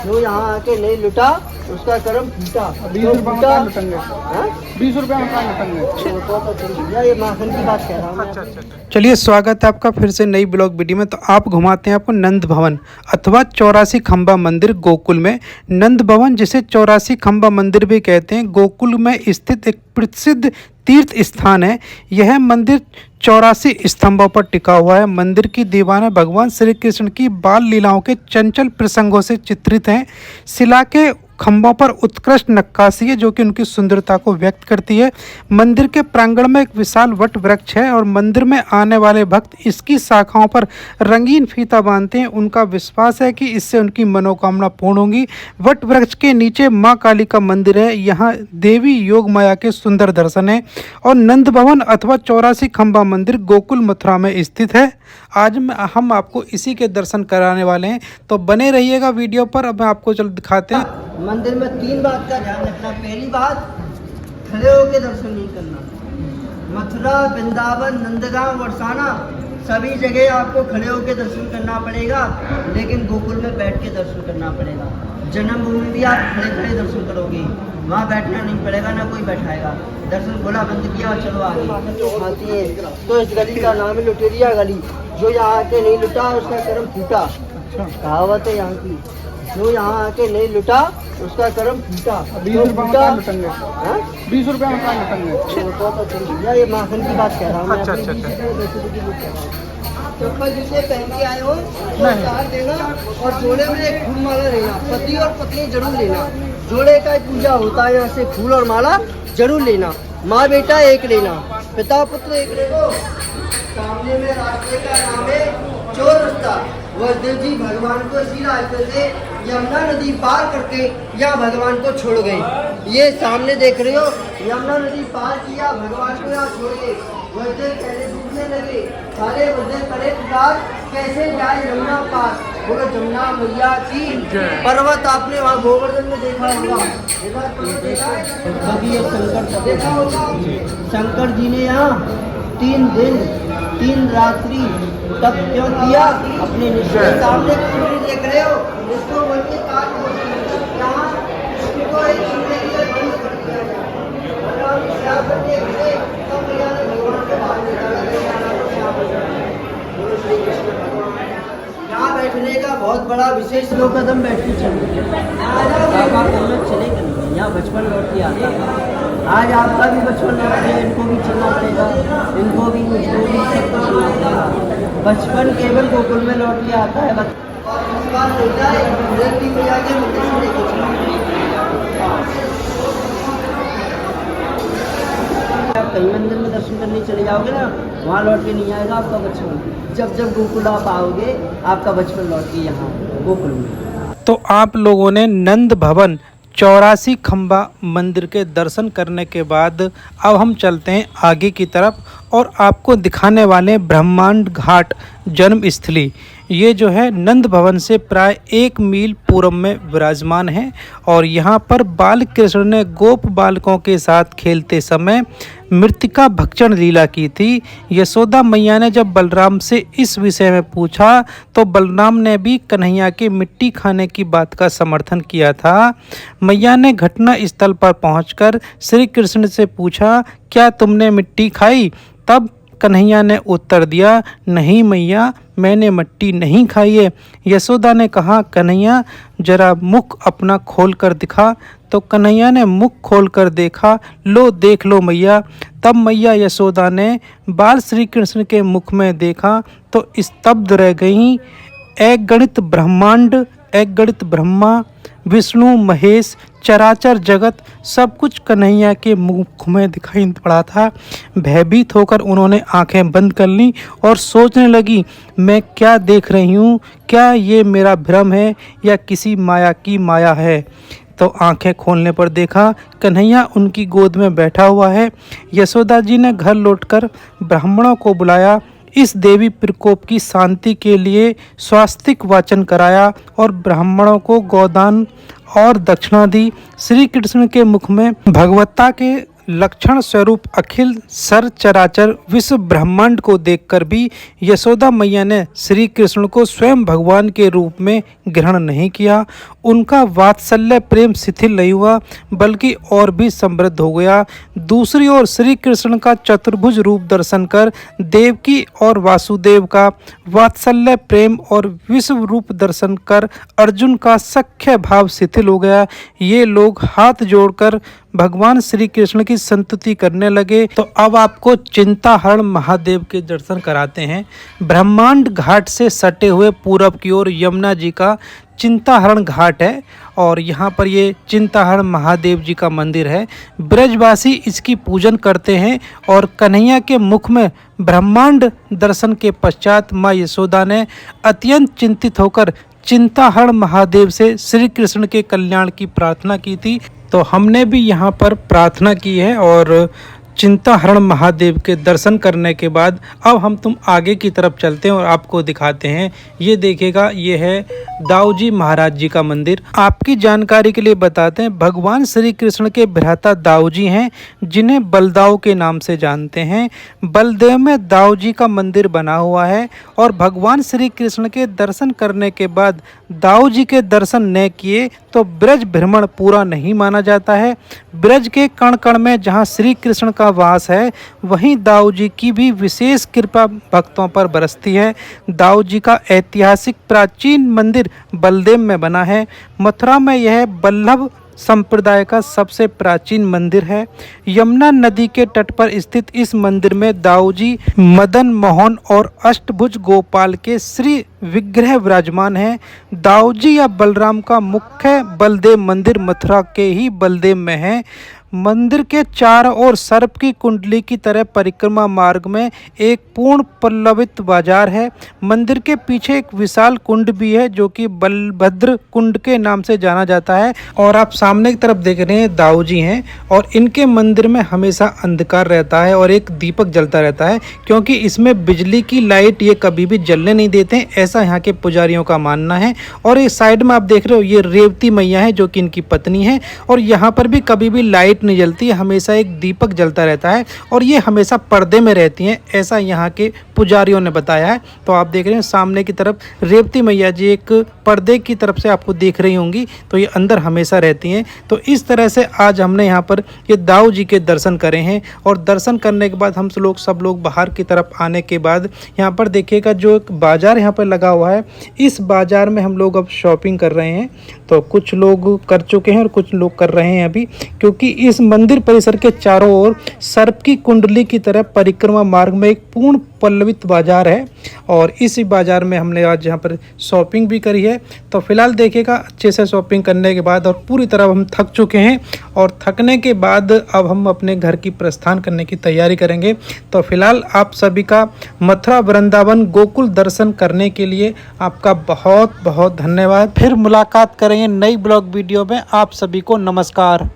जो यहाँ आके नहीं लुटा उसका कर्म फूटा। 20 रुपए में कहाँ लुटेंगे? हाँ? 20 रुपए में कहाँ लुटेंगे? ये माखन की बात कह रहा हूँ मैं। चलिए, स्वागत है आपका फिर से नई ब्लॉग वीडियो में। तो आप घुमाते हैं आपको नंद भवन अथवा 84 खंबा मंदिर गोकुल में। नंद भवन जिसे 84 खंबा मंदिर भी कहते हैं, गोकुल में स्थित एक प्रसिद्ध तीर्थ स्थान है। यह मंदिर 84 स्तंभों पर टिका हुआ है। मंदिर की दीवारें भगवान श्री कृष्ण की बाल लीलाओं के चंचल प्रसंगों से चित्रित हैं। शिला के खंभों पर उत्कृष्ट नक्काशी है जो कि उनकी सुंदरता को व्यक्त करती है। मंदिर के प्रांगण में एक विशाल वट वृक्ष है और मंदिर में आने वाले भक्त इसकी शाखाओं पर रंगीन फीता बांधते हैं। उनका विश्वास है कि इससे उनकी मनोकामना पूर्ण होगी। वट वृक्ष के नीचे मां काली का मंदिर है। यहाँ देवी योग माया के सुंदर दर्शन है। और नंद भवन अथवा 84 खंबा मंदिर गोकुल मथुरा में स्थित है। आज हम आपको इसी के दर्शन कराने वाले हैं, तो बने रहिएगा वीडियो पर। अब आपको चलो दिखाते हैं। मंदिर में 3 बात का ध्यान रखना। पहली बात, खड़े होकर दर्शन नहीं करना। मथुरा, वृंदावन, नंदगांव, बरसाना सभी जगह आपको खड़े होकर दर्शन करना पड़ेगा, लेकिन गोकुल में बैठ के दर्शन करना पड़ेगा। जन्मभूमि भी आप खड़े खड़े दर्शन करोगे, वहाँ बैठना नहीं पड़ेगा, ना कोई बैठाएगा। दर्शन खोला, बंद किया, चलो आगे। आती है तो इस गली का नाम है लुटेरिया गली। जो यहाँ आके नहीं लुटा उसका कर्म फूटा। कहावत है यहाँ की, जो यहाँ आके नहीं लुटा उसका कर्म फूटा। 20 रुपए में कहाँ लुटेंगे? 20 रुपए में कहाँ लुटेंगे? ये माखन की बात कह रहा हूँ मैं। चप्पल जूते पहन के आए हो तो उतार देना और जोड़े में एक फूल माला लेना। पति और पत्नी जरूर लेना। जोड़े का पूजा होता है, यहाँ से फूल और माला जरूर लेना। माँ बेटा एक लेना, पिता पुत्र एक लेना। सामने में रास्ते का नाम है चोर रास्ता। वसुदेव जी भगवान को इसी रास्ते से यमुना नदी पार करके यहाँ भगवान को छोड़ गए। ये सामने देख रहे हो, यमुना नदी पार किया, भगवान को यहाँ छोड़ गए। वसुदेव पहले डूबने लगे, सारे वसुदेव करे पुकार, कैसे जाए यमुना पार। बोलो जमुना मैया की। पर्वत आपने वहाँ गोवर्धन में देखा होगा, शंकर देखा होगा। शंकर जी ने यहाँ 3 दिन 3 रात्रि तब क्यों किया? अपने निश्चय सामने देख रहे हो, इसको बोलते काट यहाँ इसको एक छूने के लिए बंद कर दिया गया। तब मैया ने भगवान को बाहर निकाला। यहाँ बैठने का बहुत बड़ा विशेष लोग कदम बैठ के चले चलेंगे। यहाँ बचपन लौट के आता है। आज आपका भी बचपन लौट गया, इनको भी चलना पड़ेगा, इनको भी मुझको भी सबको चलना पड़ेगा। बचपन केवल गोकुल में लौट के आता है। होता है मैया के मंदिर से लेकर चलना। आप कहीं मंदिर में दर्शन करने चले जाओगे ना, वहाँ लौट के नहीं आएगा आपका बचपन। जब जब गोकुल आप आओगे आपका बचपन लौट के यहाँ गोकुल में। तो आप लोगों ने नंद भवन 84 खंबा मंदिर के दर्शन करने के बाद अब हम चलते हैं आगे की तरफ और आपको दिखाने वाले ब्रह्मांड घाट जन्मस्थली। ये जो है नंद भवन से प्राय 1 मील पूर्व में विराजमान है और यहाँ पर बाल कृष्ण ने गोप बालकों के साथ खेलते समय मृतिका भक्षण लीला की थी। यशोदा मैया ने जब बलराम से इस विषय में पूछा तो बलराम ने भी कन्हैया के मिट्टी खाने की बात का समर्थन किया था। मैया ने घटना स्थल पर पहुंचकर श्री कृष्ण से पूछा, क्या तुमने मिट्टी खाई? तब कन्हैया ने उत्तर दिया, नहीं मैया, मैंने मिट्टी नहीं खाई है। यशोदा ने कहा, कन्हैया जरा मुख अपना खोल कर दिखा। तो कन्हैया ने मुख खोलकर देखा, लो देख लो मैया। तब मैया यशोदा ने बाल श्री कृष्ण के मुख में देखा तो स्तब्ध रह गईं। एक गणित ब्रह्मांड, एक गणित ब्रह्मा, विष्णु, महेश, चराचर जगत सब कुछ कन्हैया के मुख में दिखाई पड़ा था। भयभीत होकर उन्होंने आंखें बंद कर लीं और सोचने लगी, मैं क्या देख रही हूँ? क्या ये मेरा भ्रम है या किसी माया की माया है? तो आंखें खोलने पर देखा कन्हैया उनकी गोद में बैठा हुआ है। यशोदा जी ने घर लौटकर ब्राह्मणों को बुलाया, इस देवी प्रकोप की शांति के लिए स्वास्तिक वाचन कराया और ब्राह्मणों को गोदान और दक्षिणा दी। श्री कृष्ण के मुख में भगवत्ता के लक्षण स्वरूप अखिल सर चराचर विश्व ब्रह्मांड को देखकर भी यशोदा मैया ने श्री कृष्ण को स्वयं भगवान के रूप में ग्रहण नहीं किया। उनका वात्सल्य प्रेम शिथिल नहीं हुआ बल्कि और भी समृद्ध हो गया। दूसरी ओर श्री कृष्ण का चतुर्भुज रूप दर्शन कर देवकी और वासुदेव का वात्सल्य प्रेम और विश्व रूप दर्शन कर अर्जुन का सख्य भाव शिथिल हो गया। ये लोग हाथ जोड़कर भगवान श्री कृष्ण की संतुति करने लगे। तो अब आपको चिंताहरण महादेव के दर्शन कराते हैं। ब्रह्मांड घाट से सटे हुए पूरब की ओर यमुना जी का चिंताहरण घाट है और यहाँ पर ये चिंताहरण महादेव जी का मंदिर है। ब्रजवासी इसकी पूजन करते हैं और कन्हैया के मुख में ब्रह्मांड दर्शन के पश्चात माँ यशोदा ने अत्यंत चिंतित होकर चिंताहरण महादेव से श्री कृष्ण के कल्याण की प्रार्थना की थी। तो हमने भी यहाँ पर प्रार्थना की है और चिंताहरण महादेव के दर्शन करने के बाद अब हम तुम आगे की तरफ चलते हैं और आपको दिखाते हैं। ये देखिएगा, ये है दाऊजी महाराज जी का मंदिर। आपकी जानकारी के लिए बताते हैं, भगवान श्री कृष्ण के भ्राता दाऊजी हैं जिन्हें बलदाऊ के नाम से जानते हैं। बलदेव में दाऊजी का मंदिर बना हुआ है और भगवान श्री कृष्ण के दर्शन करने के बाद दाऊजी के दर्शन न किए तो ब्रज भ्रमण पूरा नहीं माना जाता है। ब्रज के कण कण में जहाँ श्री कृष्ण का वास है वहीं दाऊजी की भी विशेष कृपा भक्तों पर बरसती है। दाऊजी का ऐतिहासिक प्राचीन मंदिर बलदेव में बना है। मथुरा में यह वल्लभ संप्रदाय का सबसे प्राचीन मंदिर है। यमुना नदी के तट पर स्थित इस मंदिर में दाऊजी, मदन मोहन और अष्टभुज गोपाल के श्री विग्रह विराजमान है। दाऊजी या बलराम का मुख्य बलदेव मंदिर मथुरा के ही बलदेव में है। मंदिर के चारों ओर सर्प की कुंडली की तरह परिक्रमा मार्ग में एक पूर्ण पल्लवित बाजार है। मंदिर के पीछे एक विशाल कुंड भी है जो कि बलभद्र कुंड के नाम से जाना जाता है। और आप सामने की तरफ देख रहे हैं दाऊजी हैं और इनके मंदिर में हमेशा अंधकार रहता है और एक दीपक जलता रहता है क्योंकि इसमें बिजली की लाइट ये कभी भी जलने नहीं देते हैं, ऐसा यहाँ के पुजारियों का मानना है। और इस साइड में आप देख रहे हो ये रेवती मैया है जो कि इनकी पत्नी है और यहाँ पर भी कभी भी लाइट नहीं जलती है, हमेशा एक दीपक जलता रहता है और ये हमेशा पर्दे में रहती हैं, ऐसा यहाँ के पुजारियों ने बताया है। तो आप देख रहे हैं सामने की तरफ रेवती मैया जी एक पर्दे की तरफ से आपको देख रही होंगी, तो ये अंदर हमेशा रहती हैं। तो इस तरह से आज हमने यहाँ पर ये दाऊ जी के दर्शन करे हैं और दर्शन करने के बाद हम सब लोग बाहर की तरफ आने के बाद यहाँ पर देखिएगा जो एक बाजार यहाँ पर लगा हुआ है, इस बाजार में हम लोग अब शॉपिंग कर रहे हैं। तो कुछ लोग कर चुके हैं और कुछ लोग कर रहे हैं अभी, क्योंकि इस मंदिर परिसर के चारों ओर सर्प की कुंडली की तरह परिक्रमा मार्ग में एक पूर्ण पल्लवित बाजार है और इसी बाजार में हमने आज यहाँ पर शॉपिंग भी करी है। तो फिलहाल देखिएगा अच्छे से शॉपिंग करने के बाद और पूरी तरह हम थक चुके हैं और थकने के बाद अब हम अपने घर की प्रस्थान करने की तैयारी करेंगे। तो फिलहाल आप सभी का मथुरा वृंदावन गोकुल दर्शन करने के लिए आपका बहुत बहुत धन्यवाद। फिर मुलाकात करेंगे नई ब्लॉग वीडियो में। आप सभी को नमस्कार।